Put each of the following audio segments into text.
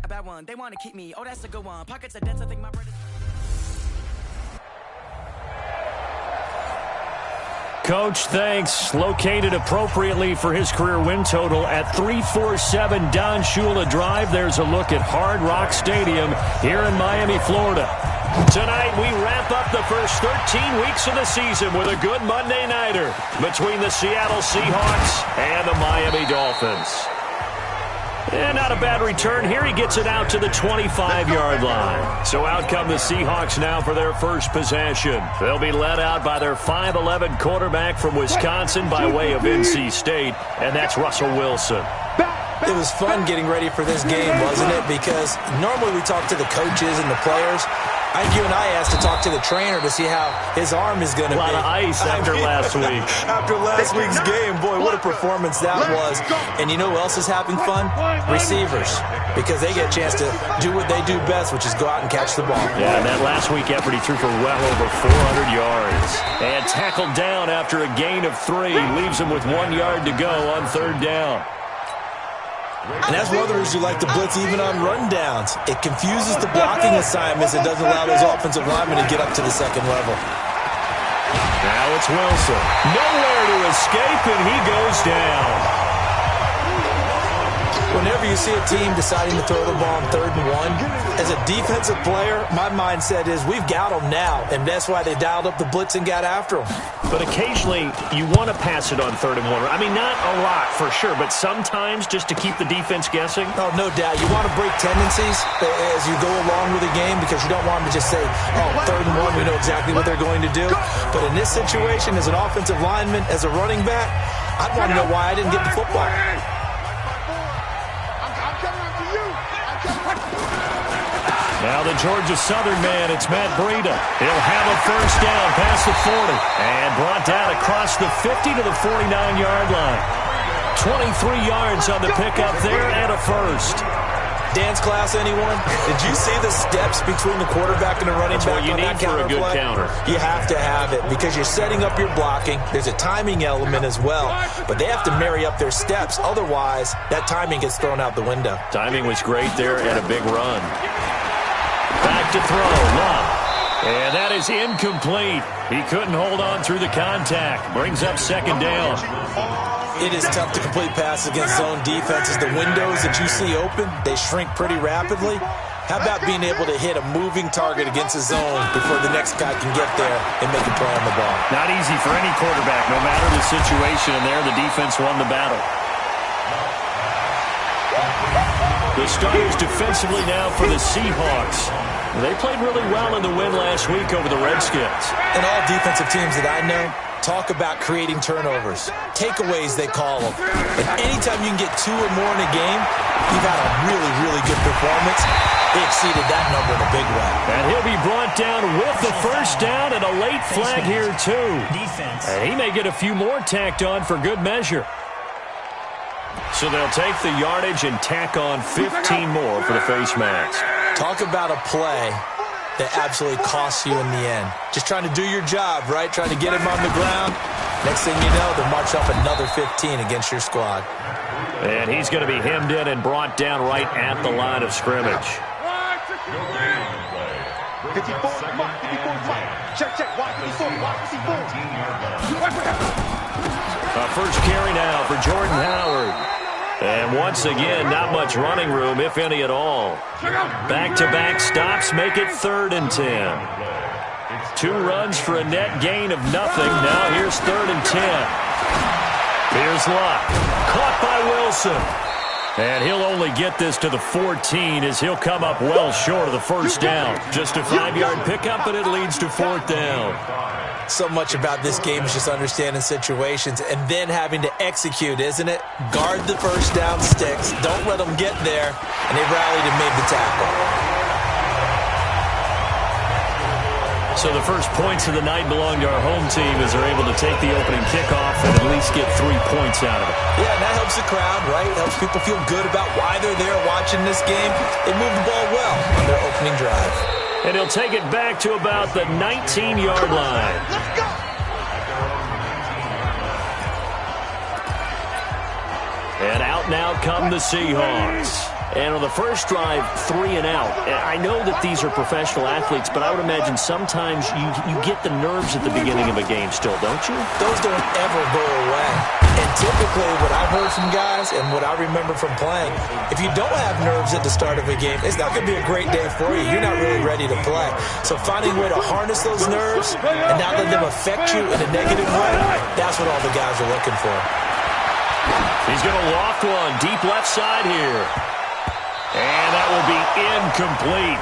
bad one. They want to keep me. Oh, that's a good one. Pockets are dense. I think my bread is... Coach, thanks. Located appropriately for his career win total at 347 Don Shula Drive. There's a look at Hard Rock Stadium here in Miami, Florida. Tonight, we wrap up the first 13 weeks of the season with a good Monday nighter between the Seattle Seahawks and the Miami Dolphins. And not a bad return here. He gets it out to the 25-yard line. So out come the Seahawks now for their first possession. They'll be led out by their 5'11 quarterback from Wisconsin by way of NC State, and that's Russell Wilson. It was fun getting ready for this game, wasn't it? Because normally we talk to the coaches and the players. I think you and I asked to talk to the trainer to see how his arm is going to be. A lot of ice after last week. After last week's game, boy, what a performance that was. And you know who else is having fun? Receivers. Because they get a chance to do what they do best, which is go out and catch the ball. Yeah, and that last week effort, he threw for well over 400 yards. And tackled down after a gain of 3. Leaves him with 1 yard to go on third down. And that's one of the reasons you like to blitz even on rundowns. It confuses the blocking assignments. It doesn't allow those offensive linemen to get up to the second level. Now it's Wilson. Nowhere to escape, and he goes down. Whenever you see a team deciding to throw the ball on 3rd and 1, as a defensive player, my mindset is we've got them now, and that's why they dialed up the blitz and got after them. But occasionally, you want to pass it on 3rd and 1. I mean, not a lot for sure, but sometimes just to keep the defense guessing. Oh, no doubt. You want to break tendencies as you go along with the game because you don't want them to just say, oh, 3rd and 1, we know exactly what they're going to do. But in this situation, as an offensive lineman, as a running back, I'd want to know why I didn't get the football. Now the Georgia Southern man, it's Matt Breida. He'll have a first down past the 40 and brought down across the 50 to the 49-yard line. 23 yards on the pickup there and a first. Dance class, anyone? Did you see the steps between the quarterback and the running back on that counter play? That's what you need for a good counter. You have to have it because you're setting up your blocking. There's a timing element as well, but they have to marry up their steps. Otherwise, that timing gets thrown out the window. Timing was great there and a big run. Back to throw, Love. And that is incomplete. He couldn't hold on through the contact. Brings up second down. It is tough to complete passes against zone defenses. The windows that you see open, they shrink pretty rapidly. How about being able to hit a moving target against a zone before the next guy can get there and make a play on the ball? Not easy for any quarterback, no matter the situation, and there the defense won the battle. The starters defensively now for the Seahawks. They played really well in the win last week over the Redskins. And all defensive teams that I know talk about creating turnovers. Takeaways, they call them. And anytime you can get 2 or more in a game, you've had a really, really good performance. They exceeded that number in a big way. And he'll be brought down with the first down and a late flag here, too. And he may get a few more tacked on for good measure. So they'll take the yardage and tack on 15 more for the face mask. Talk about a play that absolutely costs you in the end. Just trying to do your job, right? Trying to get him on the ground. Next thing you know, they'll march up another 15 against your squad. And he's going to be hemmed in and brought down right at the line of scrimmage. First carry now for Jordan Howard. And once again, not much running room, if any at all. Back-to-back stops make it 3rd and 10. 2 runs for a net gain of nothing. Now here's 3rd and 10. Here's Luck. Caught by Wilson. And he'll only get this to the 14 as he'll come up well short of the first down. Just a 5-yard pickup, and it leads to 4th down. So much about this game is just understanding situations and then having to execute, isn't it? Guard the first down sticks. Don't let them get there. And they rallied and made the tackle. So the first points of the night belong to our home team as they're able to take the opening kickoff and at least get 3 points out of it. Yeah, and that helps the crowd, right? It helps people feel good about why they're there watching this game. They move the ball well on their opening drive. And he'll take it back to about the 19-yard line. Let's go. And out now come the Seahawks. And on the first drive, 3 and out. I know that these are professional athletes, but I would imagine sometimes you get the nerves at the beginning of a game still, don't you? Those don't ever go away. And typically what I've heard from guys and what I remember from playing, if you don't have nerves at the start of a game, it's not going to be a great day for you. You're not really ready to play. So finding a way to harness those nerves and not let them affect you in a negative way, that's what all the guys are looking for. He's going to loft one deep left side here. And that will be incomplete.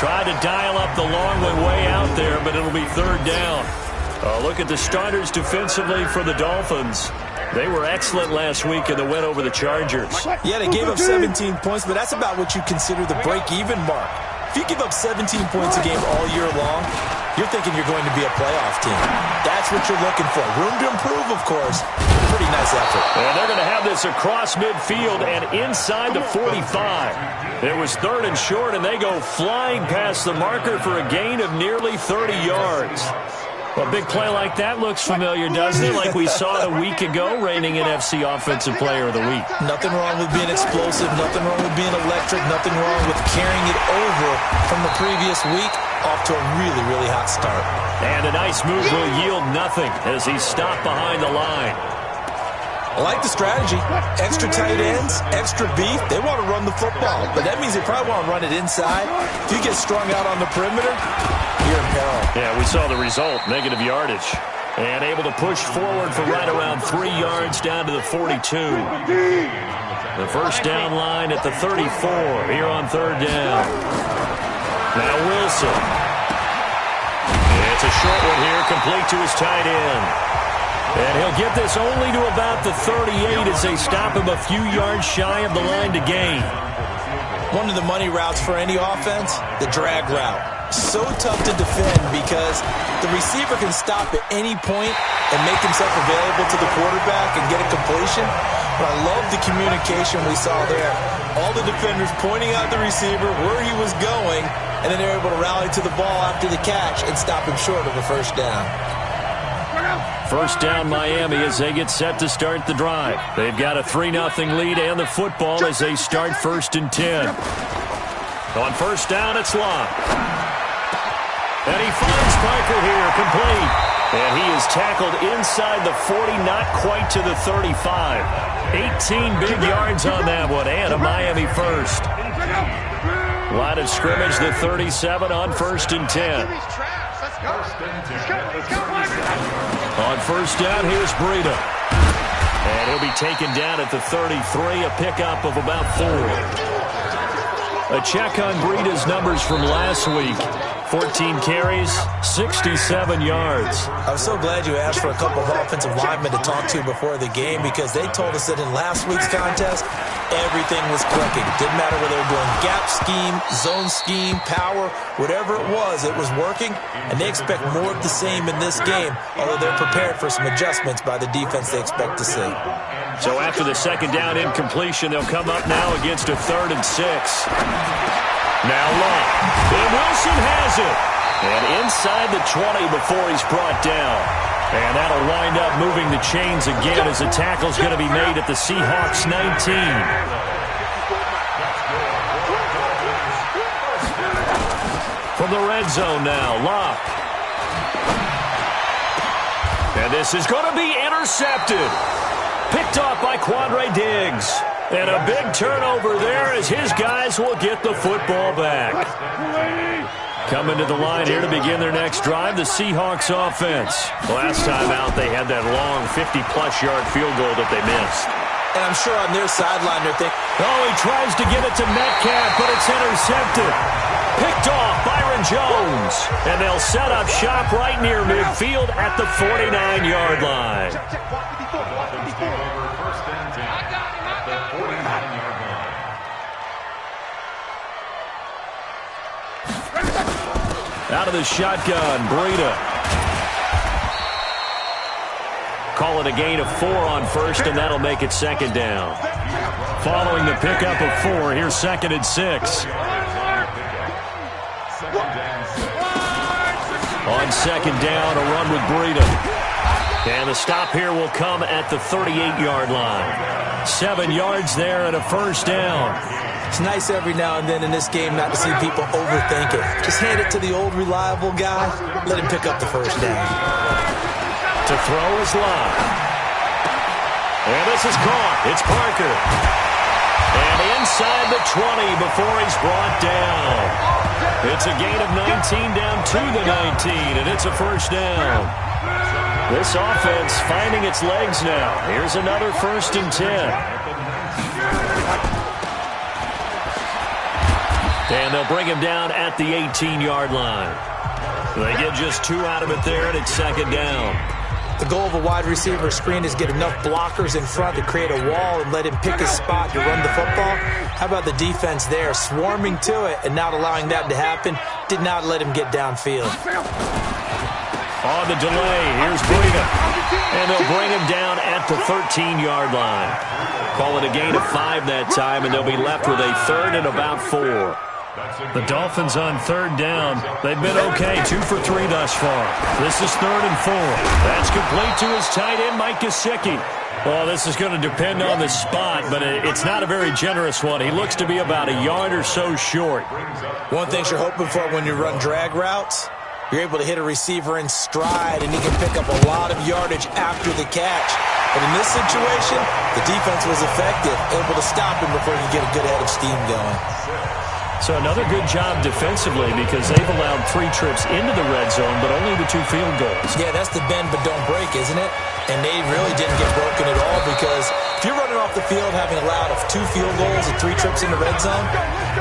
Tried to dial up the long one way out there, but it'll be third down. Look at the starters defensively for the Dolphins. They were excellent last week in the win over the Chargers. Yeah, they gave up 17 points, but that's about what you consider the break-even mark. If you give up 17 points a game all year long, you're thinking you're going to be a playoff team. That's what you're looking for. Room to improve, of course. Pretty nice effort. And they're going to have this across midfield and inside the 45. It was third and short, and they go flying past the marker for a gain of nearly 30 yards. Well, a big play like that looks familiar, doesn't it? Like we saw it a week ago, reigning NFC Offensive Player of the Week. Nothing wrong with being explosive. Nothing wrong with being electric. Nothing wrong with carrying it over from the previous week off to a really, really hot start. And a nice move will yield nothing as he's stopped behind the line. I like the strategy. Extra tight ends, extra beef. They want to run the football, but that means they probably want to run it inside. If you get strung out on the perimeter, you're in peril. Yeah, we saw the result, negative yardage. And able to push forward for right around 3 yards down to the 42. The first down line at the 34 here on third down. Now Wilson. It's a short one here, complete to his tight end. And he'll get this only to about the 38 as they stop him a few yards shy of the line to gain. One of the money routes for any offense, the drag route. So tough to defend because the receiver can stop at any point and make himself available to the quarterback and get a completion. But I love the communication we saw there. All the defenders pointing out the receiver, where he was going, and then they're able to rally to the ball after the catch and stop him short of a first down. First down Miami as they get set to start the drive. They've got a 3-0 lead and the football as they start 1st and 10. On first down, it's Locke. And he finds Parker here, complete. And he is tackled inside the 40, not quite to the 35. 18 big yards on that one, and a Miami first. Line of scrimmage, the 37 on 1st and 10. On first down, here's Breida. And he'll be taken down at the 33, a pickup of about 4. A check on Breida's numbers from last week. 14 carries, 67 yards. I was so glad you asked for a couple of offensive linemen to talk to before the game because they told us that in last week's contest, everything was clicking. Didn't matter whether they were doing gap scheme, zone scheme, power, whatever it was working. And they expect more of the same in this game, although they're prepared for some adjustments by the defense they expect to see. So after the second down incompletion, they'll come up now against a 3rd and 6. Now Locke. And Wilson has it. And inside the 20 before he's brought down. And that'll wind up moving the chains again as the tackle's going to be made at the Seahawks 19. From the red zone now, Locke. And this is going to be intercepted. Picked off by Quandre Diggs. And a big turnover there as his guys will get the football back. Coming to the line here to begin their next drive, the Seahawks offense. Last time out, they had that long 50-plus yard field goal that they missed. And I'm sure on their sideline they're thinking, oh, he tries to give it to Metcalf, but it's intercepted. Picked off Byron Jones. And they'll set up shop right near midfield at the 49-yard line. Out of the shotgun, Breida. Call it a gain of 4 on first, and that'll make it 2nd down. Following the pickup of 4, here's 2nd and 6. On 2nd down, a run with Breida. And the stop here will come at the 38-yard line. 7 yards there and a first down. It's nice every now and then in this game not to see people overthink it. Just hand it to the old reliable guy. Let him pick up the first down. To throw is Love. And this is caught. It's Parker. And inside the 20 before he's brought down. It's a gain of 19 down to the 19, and it's a first down. This offense finding its legs now. Here's another 1st and 10. And they'll bring him down at the 18-yard line. They get just 2 out of it there, and it's 2nd down. The goal of a wide receiver screen is get enough blockers in front to create a wall and let him pick his spot to run the football. How about the defense there, swarming to it and not allowing that to happen? Did not let him get downfield. On the delay, here's Breida. And they'll bring him down at the 13-yard line. Call it a gain of 5 that time, and they'll be left with a 3rd and about 4. The Dolphins on 3rd down. They've been okay, 2 for 3 thus far. This is 3rd and 4. That's complete to his tight end, Mike Gesicki. Well, this is going to depend on the spot, but it's not a very generous one. He looks to be about a yard or so short. One thing you're hoping for when you run drag routes, you're able to hit a receiver in stride, and he can pick up a lot of yardage after the catch. But in this situation, the defense was effective, able to stop him before you get a good head of steam going. So another good job defensively because they've allowed 3 trips into the red zone, but only the 2 field goals. Yeah, that's the bend but don't break, isn't it? And they really didn't get broken at all because if you're running off the field having allowed 2 field goals and 3 trips in the red zone,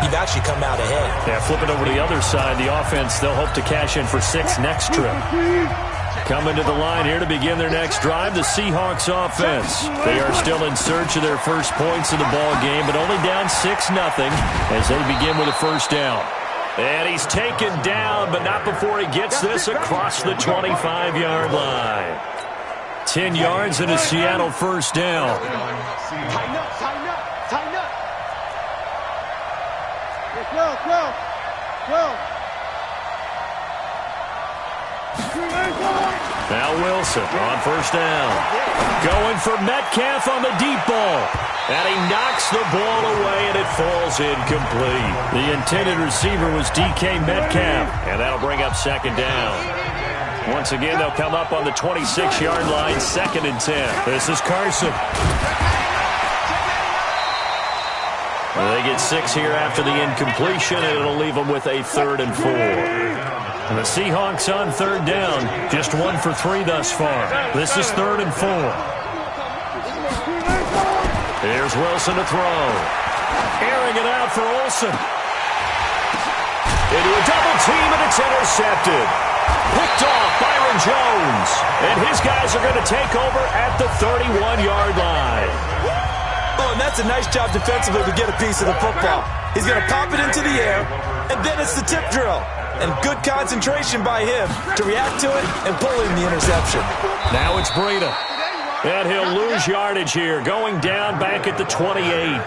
you've actually come out ahead. Yeah, flip it over to the other side. The offense, they'll hope to cash in for 6 next trip. Coming to the line here to begin their next drive, the Seahawks offense. They are still in search of their first points of the ball game, but only down 6-0 as they begin with a first down. And he's taken down, but not before he gets this across the 25-yard line. 10 yards and a Seattle first down. Tighten up, tighten up, tighten up. Well. Now Wilson on first down. Going for Metcalf on the deep ball. And he knocks the ball away, and it falls incomplete. The intended receiver was DK Metcalf, and that'll bring up 2nd down. Once again, they'll come up on the 26-yard line, 2nd and 10. This is Carson. They get 6 here after the incompletion, and it'll leave them with a 3rd and 4. And the Seahawks on 3rd down, just 1 for 3 thus far. This is 3rd and 4. Here's Wilson to throw. Airing it out for Olsen. Into a double team, and it's intercepted. Picked off Byron Jones. And his guys are going to take over at the 31-yard line. Oh, and that's a nice job defensively to get a piece of the football. He's going to pop it into the air, and then it's the tip drill. And good concentration by him to react to it and pull in the interception. Now it's Breida. And he'll lose yardage here, going down back at the 28.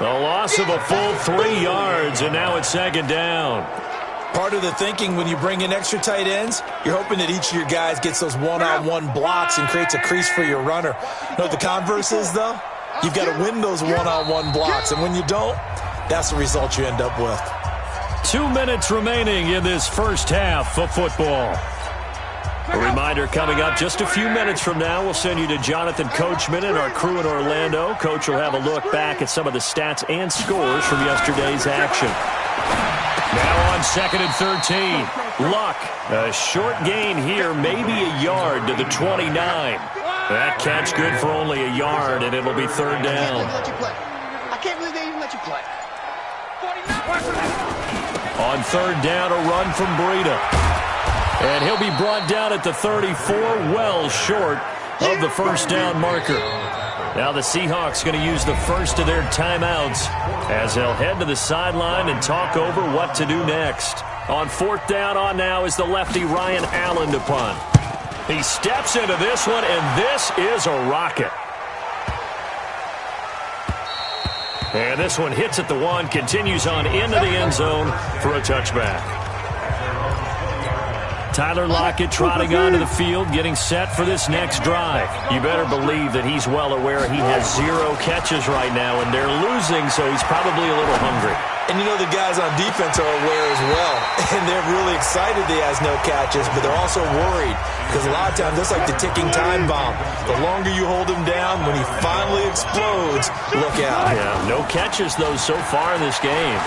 A loss of a full 3 yards, and now it's 2nd down. Part of the thinking when you bring in extra tight ends, you're hoping that each of your guys gets those one-on-one blocks and creates a crease for your runner. You know what the converse is, though? You've got to win those one-on-one blocks, and when you don't, that's the result you end up with. 2 minutes remaining in this first half of football. A reminder coming up just a few minutes from now. We'll send you to Jonathan Coachman and our crew in Orlando. Coach will have a look back at some of the stats and scores from yesterday's action. Now on 2nd and 13. Luck. A short gain here, maybe a yard to the 29. That catch good for only a yard, and it'll be 3rd down. I can't believe they even let you play. On 3rd down, a run from Breida. And he'll be brought down at the 34, well short of the first down marker. Now the Seahawks going to use the first of their timeouts as they'll head to the sideline and talk over what to do next. On 4th down on now is the lefty Ryan Allen to punt. He steps into this one, and this is a rocket. And this one hits at the 1, continues on into the end zone for a touchback. Tyler Lockett trotting onto the field, getting set for this next drive. You better believe that he's well aware he has 0 catches right now, and they're losing, so he's probably a little hungry. And you know the guys on defense are aware as well. And they're really excited that he has no catches, but they're also worried. Because a lot of times, that's like the ticking time bomb. The longer you hold him down, when he finally explodes, look out. Yeah, no catches, though, so far in this game.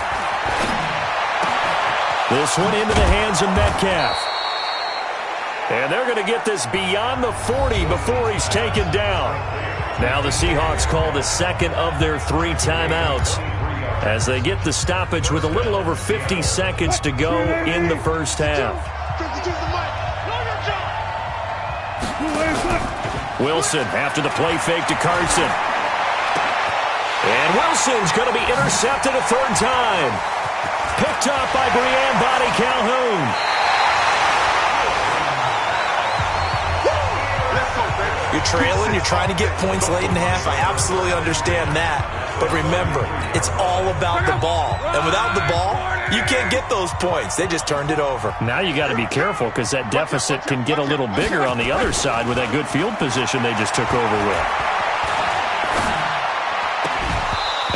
This one into the hands of Metcalf. And they're going to get this beyond the 40 before he's taken down. Now the Seahawks call the second of their 3 timeouts as they get the stoppage with a little over 50 seconds to go in the first half. Wilson after the play fake to Carson. And Wilson's going to be intercepted a 3rd time. Picked up by Breanne Body Calhoun. You're trailing, you're trying to get points late in half. I absolutely understand that. But remember, it's all about the ball. And without the ball, you can't get those points. They just turned it over. Now you got to be careful because that deficit can get a little bigger on the other side with that good field position they just took over with.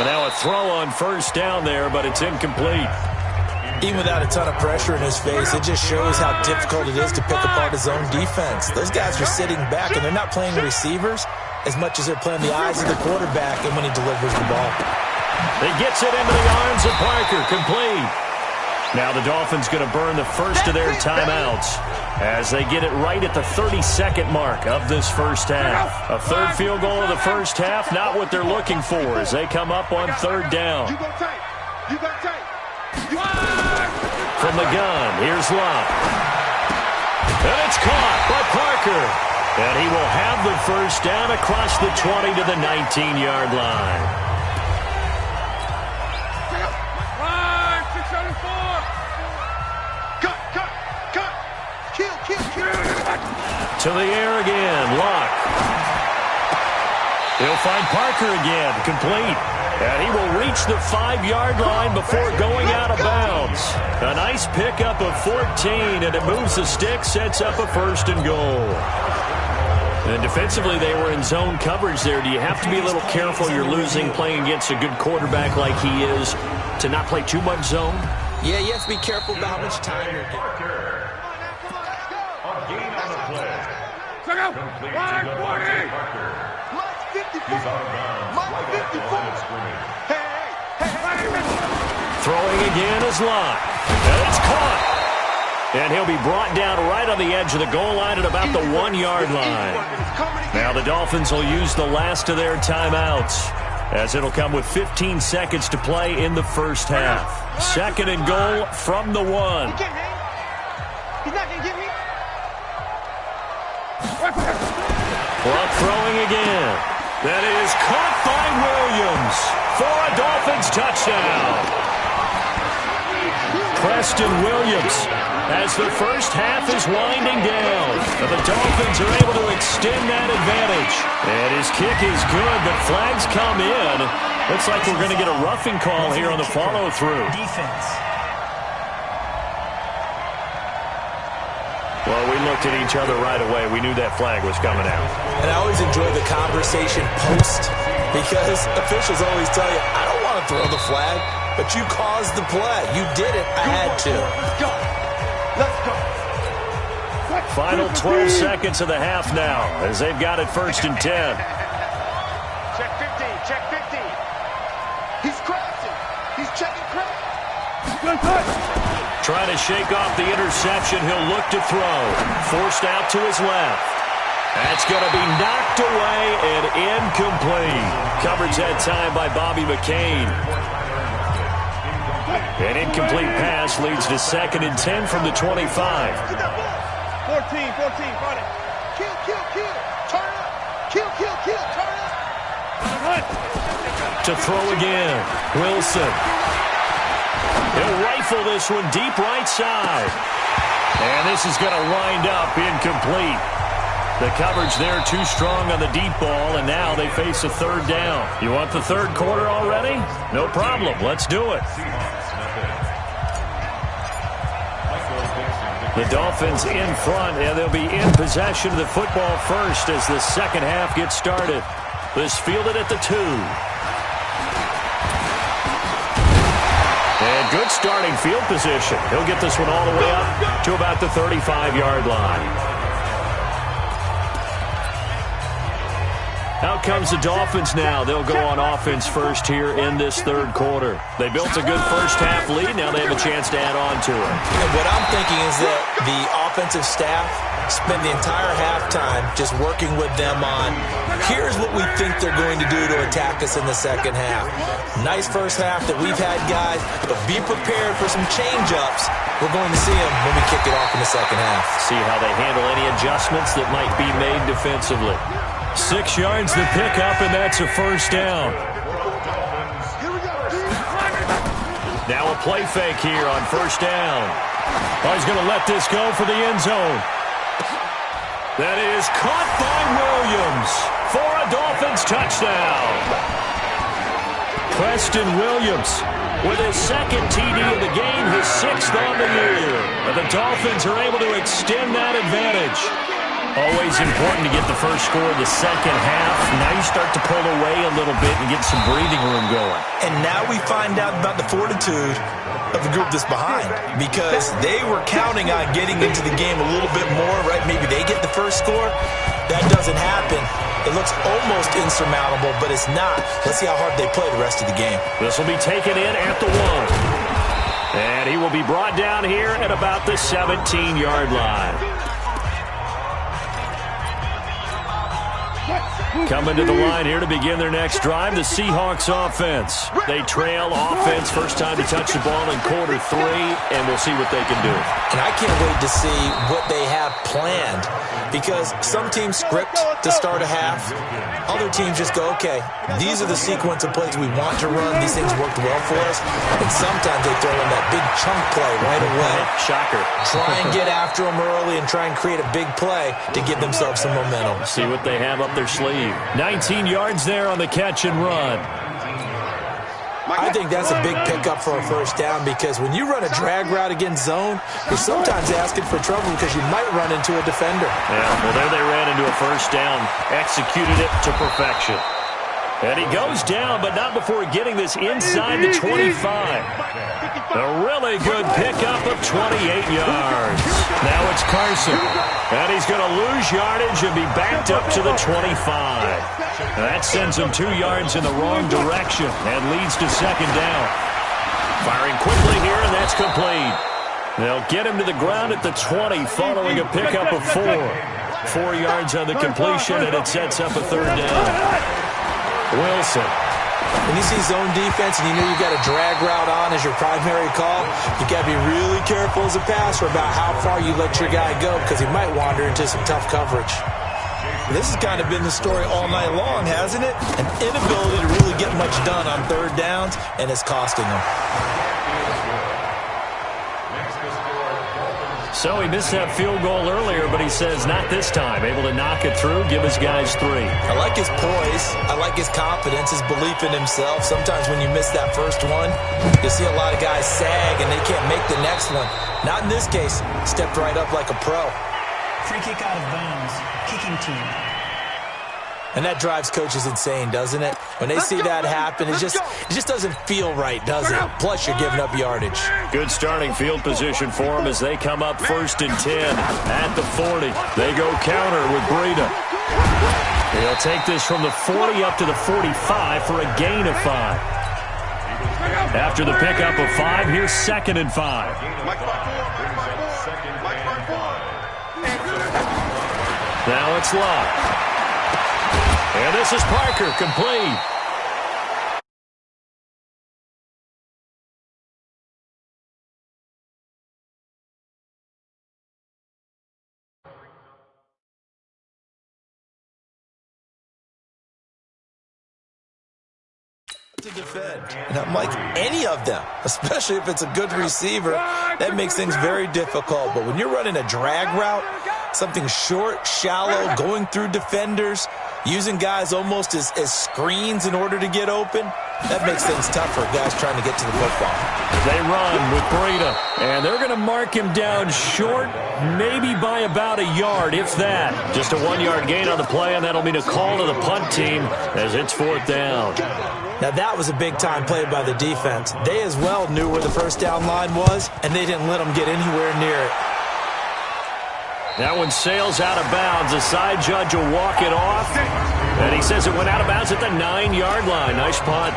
And now a throw on 1st down there, but it's incomplete. Even without a ton of pressure in his face, it just shows how difficult it is to pick apart his own defense. Those guys are sitting back, and they're not playing receivers as much as they're playing the eyes of the quarterback and when he delivers the ball. He gets it into the arms of Parker, complete. Now the Dolphins going to burn the first of their timeouts as they get it right at the 32nd mark of this first half. A 3rd field goal of the first half, not what they're looking for as they come up on 3rd down. From the gun, here's Locke. And it's caught by Parker. And he will have the first down across the 20 to the 19-yard line. To the air again, Locke. He'll find Parker again, complete. And he will reach the 5-yard line before going out of bounds. A nice pickup of 14, and it moves the stick, sets up a 1st and goal. And defensively, they were in zone coverage there. Do you have to be a little careful you're losing playing against a good quarterback like he is to not play too much zone? Yeah, you have to be careful about how much time you're getting. A gain on the play. Complete to the 40. He's out of bounds. Right at the line of scrimmage. Throwing again is Locke. And it's caught. And he'll be brought down right on the edge of the goal line at about the 1-yard line. Now the Dolphins will use the last of their timeouts as it'll come with 15 seconds to play in the first half. 2nd and goal from the 1. He's not going to get me. Locke throwing again. That is caught by Williams for a Dolphins touchdown. Preston Williams as the first half is winding down. The Dolphins are able to extend that advantage. And his kick is good, but flags come in. Looks like we're going to get a roughing call here on the follow-through. Defense. Well, we looked at each other right away. We knew that flag was coming out. And I always enjoy the conversation post because officials always tell you, I don't want to throw the flag, but you caused the play. You did it. I had to. Let's go. Let's go. Final 12 seconds of the half now as they've got it 1st and 10. Check 15. Check 15. He's crashing. He's checking crash. Trying to shake off the interception. He'll look to throw. Forced out to his left. That's going to be knocked away and incomplete. Coverage that time by Bobby McCain. An incomplete pass leads to 2nd and 10 from the 25. 14, 14, run it. Kill, kill, kill. Turn up. Kill, kill, kill. Turn up. To throw again. Wilson. He'll rifle this one deep right side. And this is going to wind up incomplete. The coverage there too strong on the deep ball, and now they face a 3rd down. You want the 3rd quarter already? No problem. Let's do it. The Dolphins in front, and they'll be in possession of the football first as the second half gets started. This fielded at the 2. And good starting field position. He'll get this one all the way up to about the 35-yard line. Out comes the Dolphins now. They'll go on offense first here in this third quarter. They built a good first-half lead. Now they have a chance to add on to it. And what I'm thinking is that the offensive staff spend the entire halftime just working with them on, here's what we think they're going to do to attack us in the second half. Nice first half that we've had, guys, but be prepared for some change-ups. We're going to see them when we kick it off in the second half. See how they handle any adjustments that might be made defensively. 6 yards the pickup, and that's a first down. Now a play fake here on first down. Oh, he's going to let this go for the end zone. That is caught by Williams for a Dolphins touchdown. Preston Williams with his second TD of the game, his 6th on the year. And the Dolphins are able to extend that advantage. Always important to get the first score of the second half. Now you start to pull away a little bit and get some breathing room going. And now we find out about the fortitude of the group that's behind, because they were counting on getting into the game a little bit more, right? Maybe they get the first score. That doesn't happen. It looks almost insurmountable, but it's not. Let's see how hard they play the rest of the game. This will be taken in at the 1. And he will be brought down here at about the 17-yard line. Coming to the line here to begin their next drive, the Seahawks offense. They trail offense, first time to touch the ball in quarter 3, and we'll see what they can do. And I can't wait to see what they have planned, because some teams script to start a half. Other teams just go, okay, these are the sequence of plays we want to run. These things worked well for us. And sometimes they throw in that big chunk play right away. Shocker. Try and get after them early and try and create a big play to give themselves some momentum. See what they have up their sleeve. 19 yards there on the catch and run. I think that's a big pickup for a first down, because when you run a drag route against zone, you're sometimes asking for trouble because you might run into a defender. Yeah, well, there they ran into a first down, executed it to perfection. And he goes down, but not before getting this inside the 25. A really good pickup of 28 yards. Now it's Carson. And he's going to lose yardage and be backed up to the 25. That sends him 2 yards in the wrong direction and leads to second down. Firing quickly here, and that's complete. They'll get him to the ground at the 20 following a pickup of 4. 4 yards on the completion, and it sets up a third down. Wilson. When you see zone defense and you know you've got a drag route on as your primary call, you've got to be really careful as a passer about how far you let your guy go, because he might wander into some tough coverage. This has kind of been the story all night long, hasn't it? An inability to really get much done on third downs, and it's costing them. So he missed that field goal earlier, but he says not this time. Able to knock it through, give his guys 3. I like his poise. I like his confidence, his belief in himself. Sometimes when you miss that first one, you see a lot of guys sag and they can't make the next one. Not in this case. Stepped right up like a pro. Free kick out of bounds. Kicking team. And that drives coaches insane, doesn't it? When they see that happen, it just doesn't feel right, does it? Plus, you're giving up yardage. Good starting field position for them as they come up 1st and 10 at the 40. They go counter with Breida. He'll take this from the 40 up to the 45 for a gain of 5. After the pickup of 5, here's 2nd and 5. Now it's Locke. And this is Parker, complete. To defend. And I'm like, any of them, especially if it's a good receiver, that makes things very difficult. But when you're running a drag route, something short, shallow, going through defenders, using guys almost as screens in order to get open, That makes things tough for guys trying to get to the football. They run with Breida, and they're going to mark him down short, maybe by about a yard, if that. Just a 1-yard gain on the play, and that'll mean a call to the punt team as it's 4th down. Now, that was a big-time play by the defense. They as well knew where the first down line was, and they didn't let them get anywhere near it. That one sails out of bounds. The side judge will walk it off, and he says it went out of bounds at the 9-yard line. Nice punt.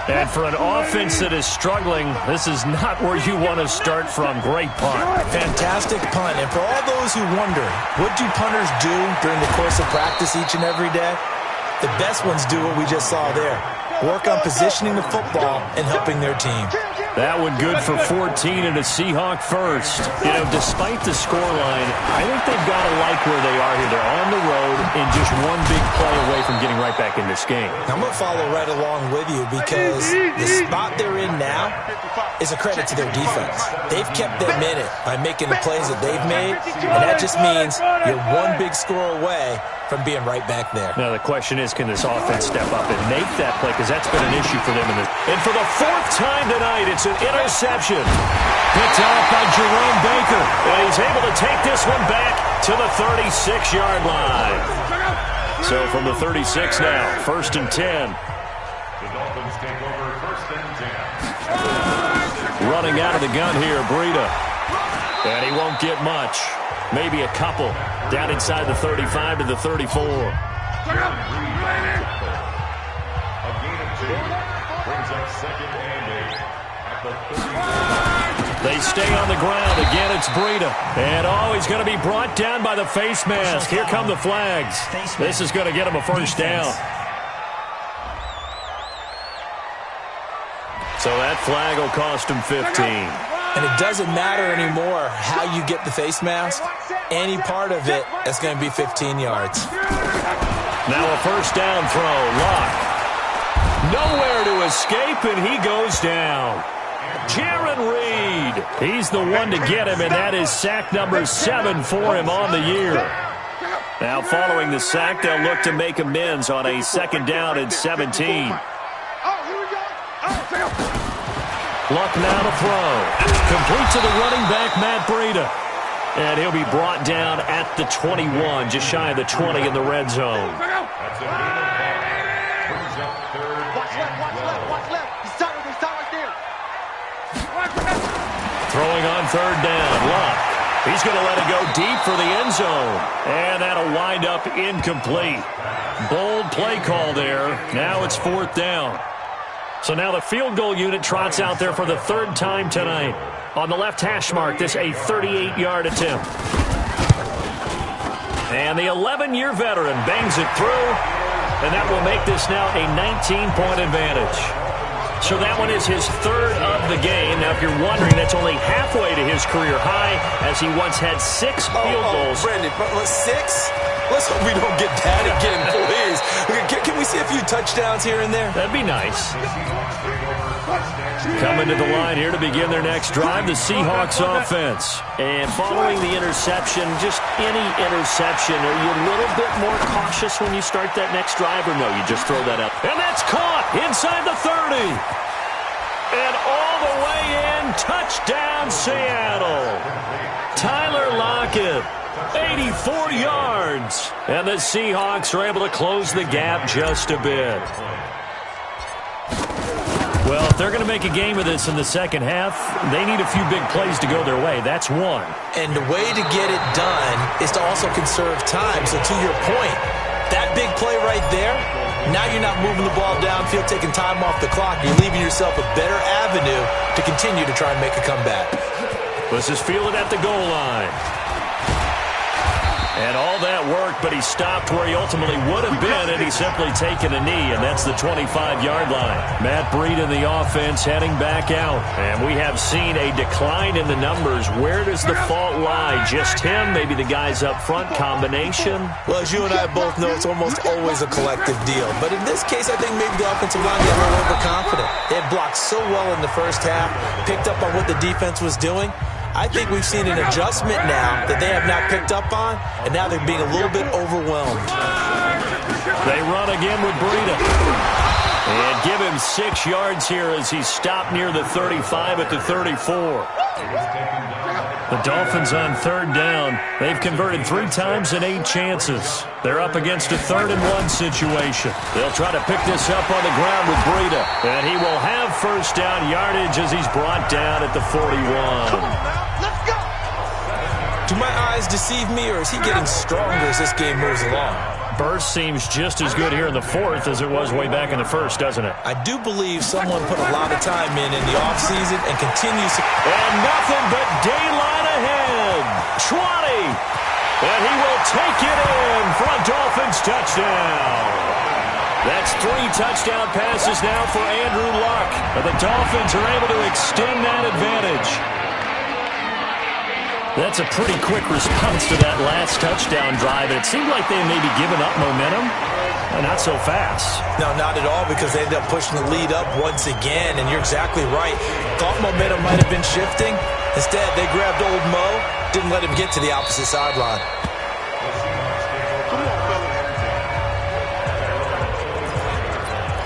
And for an offense that is struggling, this is not where you want to start from. Great punt. Fantastic punt. And for all those who wonder, what do punters do during the course of practice each and every day? The best ones do what we just saw there. Work on positioning the football and helping their team. That one good for 14 and a Seahawk first. You know, despite the scoreline, I think they've got to like where they are here. They're on the road and just one big play away from getting right back in this game. I'm going to follow right along with you because the spot they're in now is a credit to their defense. They've kept them in it by making the plays that they've made, and that just means you're one big score away from being right back there. Now the question is, can this offense step up and make that play? Because that's been an issue for them. And for the 4th time tonight, it's an interception. Picked off by Jerome Baker. And he's able to take this one back to the 36-yard line. So from the 36 now, 1st and 10. The Dolphins take over 1st and 10. Running out of the gun here, Breida. And he won't get much. Maybe a couple. Down inside the 35 to the 34. A gain of 2 brings up 2nd and 8 at the 34. They stay on the ground. Again, it's Breida. And he's going to be brought down by the face mask. Here come the flags. This is going to get him a 1st down. So that flag will cost him 15. And it doesn't matter anymore how you get the face mask. Any part of it is going to be 15 yards. Now a 1st down throw. Locke. Nowhere to escape, and he goes down. Jaron Reed. He's the one to get him, and that is sack number 7 for him on the year. Now following the sack, they'll look to make amends on a 2nd down and 17. Luck now to throw. Complete to the running back, Matt Breida. And he'll be brought down at the 21, just shy of the 20 in the red zone. That's a gain of 5. Brings up 3rd. Watch left. He's tight right there. Throwing on 3rd down. Luck. He's going to let it go deep for the end zone. And that'll wind up incomplete. Bold play call there. Now it's 4th down. So now the field goal unit trots out there for the 3rd time tonight. On the left hash mark, this a 38-yard attempt. And the 11-year veteran bangs it through, and that will make this now a 19-point advantage. So that one is his 3rd of the game. Now, if you're wondering, that's only halfway to his career high, as he once had 6 field goals. Brandon, 6? Let's hope we don't get that again, please. Can we see a few touchdowns here and there? That'd be nice. Coming to the line here to begin their next drive, the Seahawks offense. And following the interception, just any interception, are you a little bit more cautious when you start that next drive, or no, you just throw that up? And that's caught inside the 30. And all the way in, touchdown Seattle. Tyler Lockett. 84 yards. And the Seahawks are able to close the gap just a bit. Well, if they're going to make a game of this in the second half, they need a few big plays to go their way. That's one. And the way to get it done is to also conserve time. So to your point, that big play right there, now you're not moving the ball downfield, taking time off the clock. You're leaving yourself a better avenue to continue to try and make a comeback. This is fielded at the goal line. And all that worked, but he stopped where he ultimately would have been, and he's simply taken a knee, and that's the 25-yard line. Matt Breida in the offense heading back out, and we have seen a decline in the numbers. Where does the fault lie? Just him? Maybe the guys up front? Combination? Well, as you and I both know, it's almost always a collective deal. But in this case, I think maybe the offensive line got a little overconfident. They had blocked so well in the first half, picked up on what the defense was doing. I think we've seen an adjustment now that they have not picked up on, and now they're being a little bit overwhelmed. They run again with Breida. And give him 6 yards here as he stopped near the 35 at the 34. The Dolphins on 3rd down. They've converted 3 times in 8 chances. They're up against a 3rd and 1 situation. They'll try to pick this up on the ground with Breida. And he will have 1st down yardage as he's brought down at the 41. Come on now, let's go. Do my eyes deceive me, or is he getting stronger as this game moves along? Burst seems just as good here in the 4th as it was way back in the 1st, doesn't it? I do believe someone put a lot of time in the offseason and continues to... And nothing but daylight ahead. 20. And he will take it in for a Dolphins touchdown. That's 3 touchdown passes now for Andrew Luck. And the Dolphins are able to extend that advantage. That's a pretty quick response to that last touchdown drive. It seemed like they may be giving up momentum. Not so fast. No, not at all, because they ended up pushing the lead up once again, and you're exactly right. Thought momentum might have been shifting. Instead, they grabbed old Mo, didn't let him get to the opposite sideline.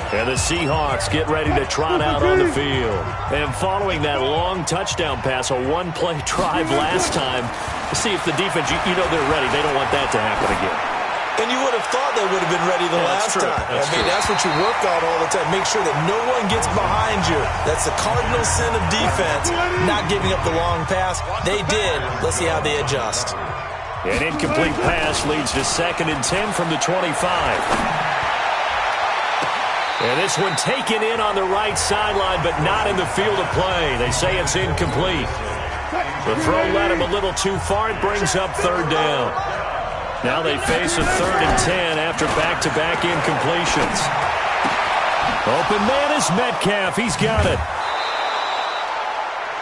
And the Seahawks get ready to trot out on the field. And following that long touchdown pass, a 1-play drive last time, to see if the defense, you know they're ready. They don't want that to happen again. And you would have thought they would have been ready the last time. That's what you work on all the time. Make sure that no one gets behind you. That's the cardinal sin of defense, not giving up the long pass. They did. Let's see how they adjust. An incomplete pass leads to 2nd and 10 from the 25. And this one taken in on the right sideline, but not in the field of play. They say it's incomplete. The throw led him a little too far. It brings up 3rd down. Now they face a 3rd and 10 after back-to-back incompletions. Open man is Metcalf. He's got it.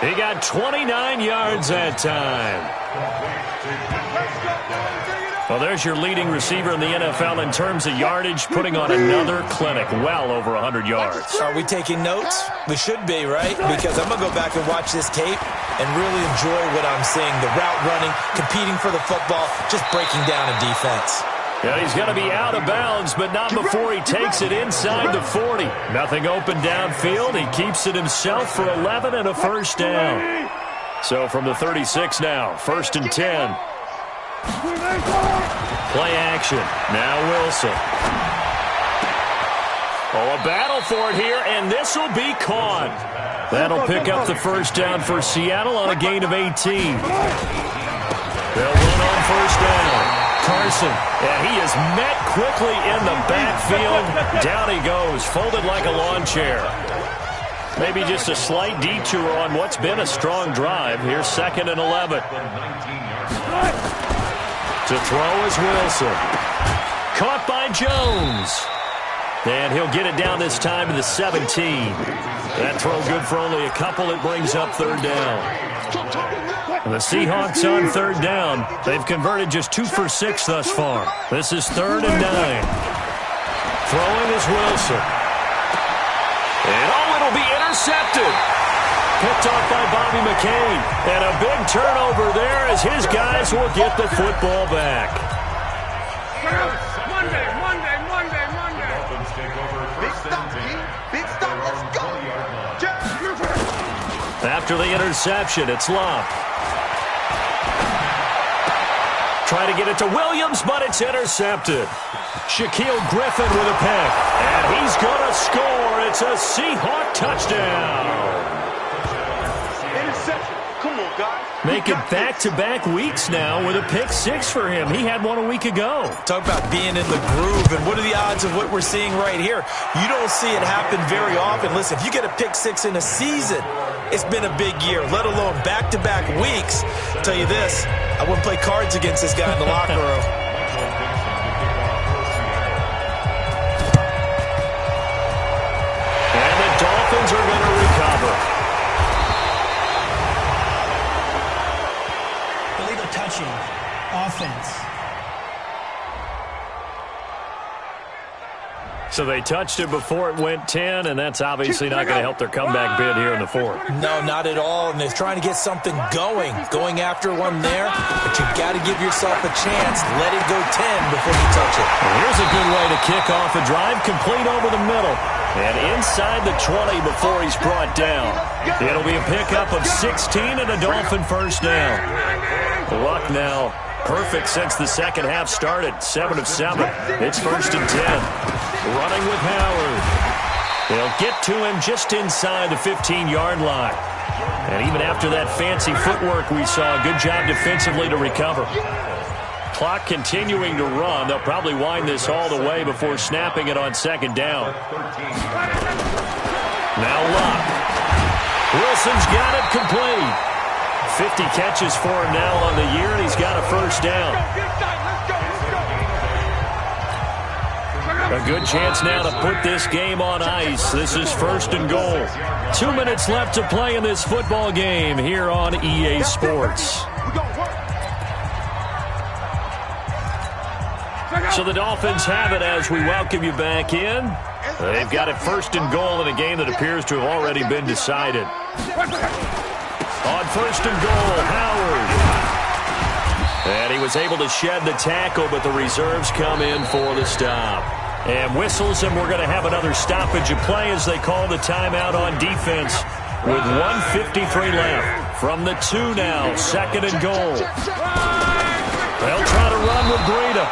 He got 29 yards that time. Well, there's your leading receiver in the NFL in terms of yardage, putting on another clinic, well over 100 yards. Are we taking notes? We should be, right? Because I'm going to go back and watch this tape and really enjoy what I'm seeing. The route running, competing for the football, just breaking down a defense. Yeah, he's going to be out of bounds, but not before he takes it inside the 40. Nothing open downfield. He keeps it himself for 11 and a 1st down. So from the 36 now, 1st and 10. Play action. Now Wilson. Oh, a battle for it here, and this will be caught. That'll pick up the 1st down for Seattle on a gain of 18. They'll run on 1st down. Carson, and he is met quickly in the backfield. Down he goes, folded like a lawn chair. Maybe just a slight detour on what's been a strong drive. Here's 2nd and 11. To throw is Wilson. Caught by Jones. And he'll get it down this time to the 17. That throw good for only a couple. It brings up 3rd down. And the Seahawks on 3rd down. They've converted just 2 for 6 thus far. This is 3rd and 9. Throwing is Wilson. And it'll be intercepted. Picked off by Bobby McCain. And a big turnover there as his guys will get the football back. Monday. Big stop, let's go. After the interception, it's Love. Trying to get it to Williams, but it's intercepted. Shaquille Griffin with a pick. And he's going to score. It's a Seahawk touchdown. Interception. Come on, guys. Make it back-to-back weeks now with a pick 6 for him. He had one a week ago. Talk about being in the groove, and what are the odds of what we're seeing right here? You don't see it happen very often. Listen, if you get a pick 6 in a season, it's been a big year, let alone back-to-back weeks. I'll tell you this, I wouldn't play cards against this guy in the locker room. And the Dolphins are going to recover. Illegal touching. Offense. So they touched it before it went 10, and that's obviously not going to help their comeback bid here in the fourth. No, not at all, and they're trying to get something going after one there, but you've got to give yourself a chance. Let it go 10 before you touch it. Well, here's a good way to kick off a drive, complete over the middle, and inside the 20 before he's brought down. It'll be a pickup of 16 and a Dolphin first down. Luck now perfect since the second half started. 7 of 7. It's 1st and 10. Running with Howard. They'll get to him just inside the 15-yard line. And even after that fancy footwork we saw, good job defensively to recover. Clock continuing to run. They'll probably wind this all the way before snapping it on second down. Now Luck. Wilson's got it complete. 50 catches for him now on the year, and he's got a first down. A good chance now to put this game on ice. This is 1st and goal. 2 minutes left to play in this football game here on EA Sports. So the Dolphins have it as we welcome you back in. They've got it 1st and goal in a game that appears to have already been decided. On 1st and goal, Howard. And he was able to shed the tackle, but the reserves come in for the stop. And whistles, and we're going to have another stoppage of play as they call the timeout on defense with 1:53 left. From the 2 now, 2nd and goal. They'll try to run with Breida.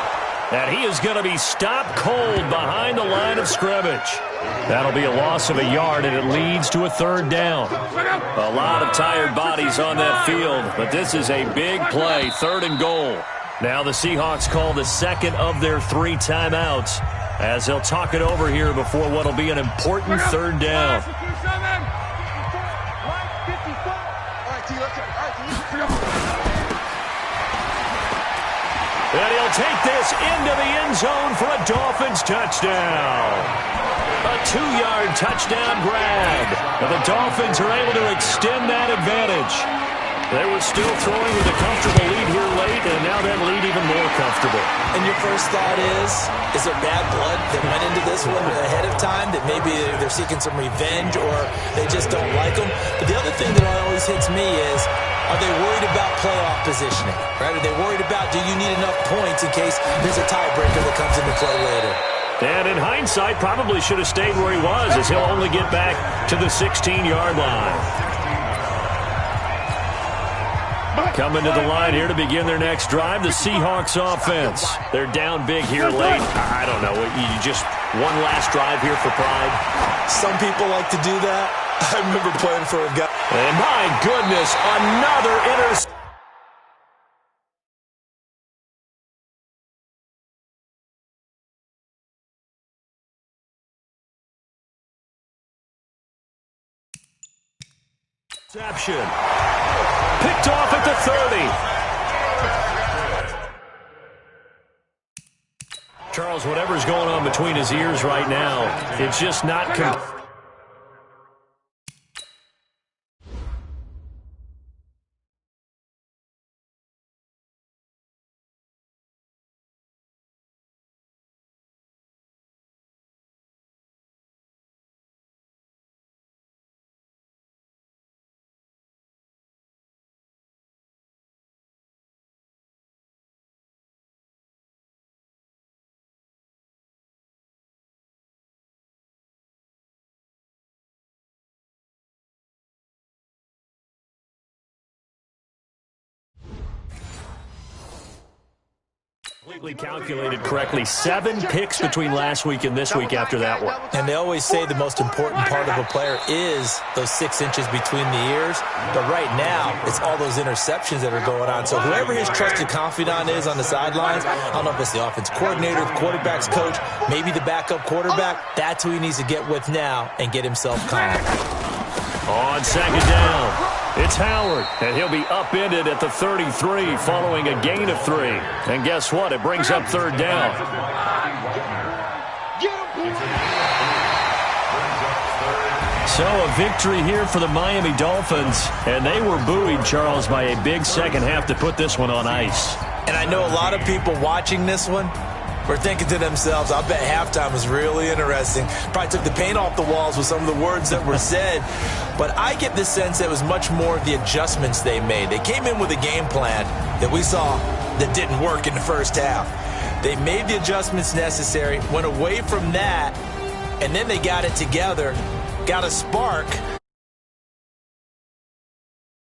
And he is going to be stopped cold behind the line of scrimmage. That'll be a loss of a yard, and it leads to a 3rd down. A lot of tired bodies on that field, but this is a big play, 3rd and goal. Now the Seahawks call the 2nd of their 3 timeouts as they'll talk it over here before what will be an important 3rd down. And he'll take this into the end zone for a Dolphins touchdown. A 2-yard touchdown grab. And the Dolphins are able to extend that advantage. They were still throwing with a comfortable lead here late, and now that lead even more comfortable. And your first thought is there bad blood that went into this one ahead of time, that maybe they're seeking some revenge or they just don't like them? But the other thing that always hits me is, are they worried about playoff positioning? Right? Are they worried about, do you need enough points in case there's a tiebreaker that comes into play later? And in hindsight, probably should have stayed where he was, as he'll only get back to the 16-yard line. Coming to the line here to begin their next drive, the Seahawks offense. They're down big here late. I don't know. You just one last drive here for pride? Some people like to do that. I remember playing for a guy. And my goodness, another interception. Picked off at the 30. Charles, whatever's going on between his ears right now, it's just not completely calculated correctly. 7 picks between last week and this week after that one. And they always say the most important part of a player is those 6 inches between the ears. But right now, it's all those interceptions that are going on. So whoever his trusted confidant is on the sidelines, I don't know if it's the offense coordinator, the quarterback's coach, maybe the backup quarterback, that's who he needs to get with now and get himself calm. On second down, it's Howard, and he'll be upended at the 33 following a gain of 3. And guess what? It brings up 3rd down. So a victory here for the Miami Dolphins, and they were buoyed, Charles, by a big second half to put this one on ice. And I know a lot of people watching this one, were thinking to themselves, I bet halftime was really interesting. Probably took the paint off the walls with some of the words that were said. But I get the sense that it was much more of the adjustments they made. They came in with a game plan that we saw that didn't work in the first half. They made the adjustments necessary, went away from that, and then they got it together, got a spark,